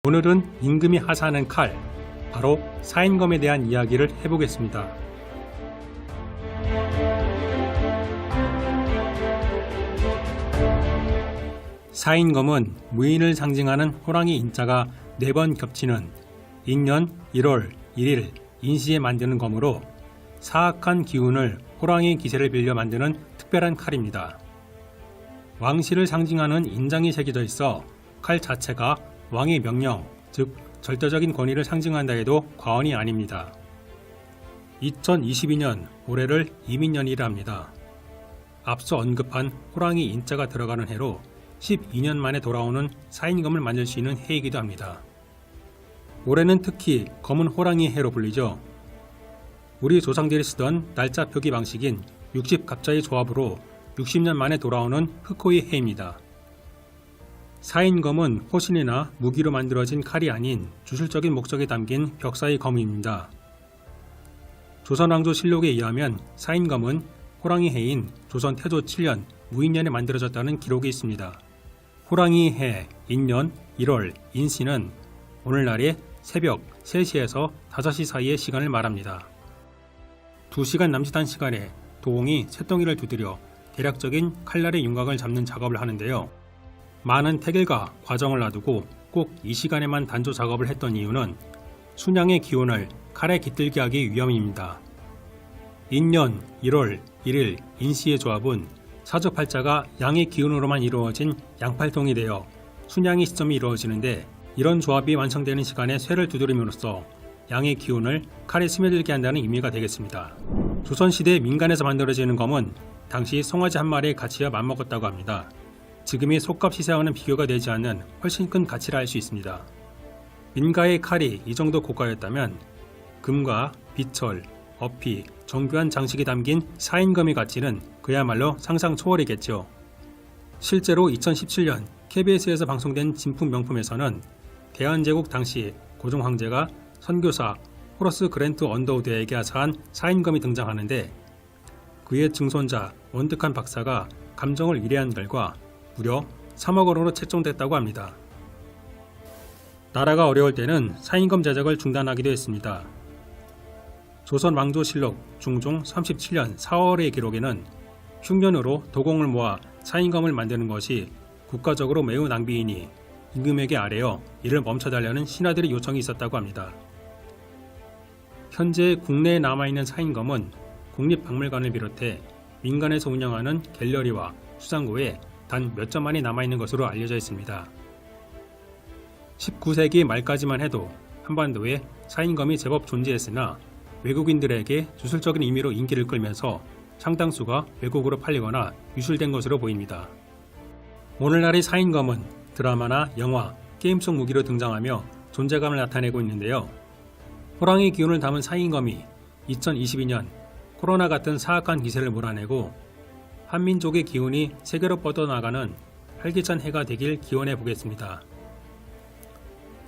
오늘은 임금이 하사하는 칼, 바로 사인검에 대한 이야기를 해보겠습니다. 사인검은 무인을 상징하는 호랑이 인자가 4번 겹치는 인년 1월 1일 인시에 만드는 검으로 사악한 기운을 호랑이 기세를 빌려 만드는 특별한 칼입니다. 왕실을 상징하는 인장이 새겨져 있어 칼 자체가 왕의 명령, 즉 절대적인 권위를 상징한다 해도 과언이 아닙니다. 2022년 올해를 이민년이라 합니다. 앞서 언급한 호랑이 인자가 들어가는 해로 12년 만에 돌아오는 사인검을 만들 수 있는 해이기도 합니다. 올해는 특히 검은 호랑이 해로 불리죠. 우리 조상들이 쓰던 날짜 표기 방식인 60갑자의 조합으로 60년 만에 돌아오는 흑호의 해입니다. 사인검은 호신이나 무기로 만들어진 칼이 아닌 주술적인 목적이 담긴 벽사의 검입니다. 조선왕조실록에 의하면 사인검은 호랑이 해인 조선 태조 7년 무인년에 만들어졌다는 기록이 있습니다. 호랑이 해 인년 1월 인시는 오늘날의 새벽 3시에서 5시 사이의 시간을 말합니다. 2시간 남짓한 시간에 도공이 쇳덩이를 두드려 대략적인 칼날의 윤곽을 잡는 작업을 하는데요. 많은 태길과 과정을 놔두고 꼭 이 시간에만 단조 작업을 했던 이유는 순양의 기운을 칼에 깃들게 하기 위함입니다. 인년 1월 1일 인시의 조합은 사주팔자가 양의 기운으로만 이루어진 양팔통이 되어 순양의 시점이 이루어지는데, 이런 조합이 완성되는 시간에 쇠를 두드림으로써 양의 기운을 칼에 스며들게 한다는 의미가 되겠습니다. 조선시대 민간에서 만들어지는 검은 당시 송아지 한 마리의 가치와 맞먹었다고 합니다. 지금의 속값 시세와는 비교가 되지 않는 훨씬 큰 가치라 할 수 있습니다. 민가의 칼이 이 정도 고가였다면 금과 비철, 어피, 정교한 장식이 담긴 사인검의 가치는 그야말로 상상 초월이겠죠. 실제로 2017년 KBS에서 방송된 진품 명품에서는 대한제국 당시 고종 황제가 선교사 호러스 그랜트 언더우드에게 하사한 사인검이 등장하는데, 그의 증손자 원득한 박사가 감정을 의뢰한 결과 무려 3억 원으로 책정됐다고 합니다. 나라가 어려울 때는 사인검 제작을 중단하기도 했습니다. 조선왕조실록 중종 37년 4월의 기록에는 흉년으로 도공을 모아 사인검을 만드는 것이 국가적으로 매우 낭비이니 임금에게 아뢰어 이를 멈춰달라는 신하들의 요청이 있었다고 합니다. 현재 국내에 남아있는 사인검은 국립박물관을 비롯해 민간에서 운영하는 갤러리와 수장고에 단 몇 점만이 남아있는 것으로 알려져 있습니다. 19세기 말까지만 해도 한반도에 사인검이 제법 존재했으나 외국인들에게 주술적인 의미로 인기를 끌면서 상당수가 외국으로 팔리거나 유출된 것으로 보입니다. 오늘날의 사인검은 드라마나 영화, 게임 속 무기로 등장하며 존재감을 나타내고 있는데요. 호랑이 기운을 담은 사인검이 2022년 코로나 같은 사악한 기세를 몰아내고 한민족의 기운이 세계로 뻗어나가는 활기찬 해가 되길 기원해 보겠습니다.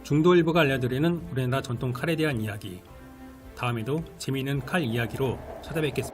중도일보가 알려드리는 우리나라 전통 칼에 대한 이야기, 다음에도 재미있는 칼 이야기로 찾아뵙겠습니다.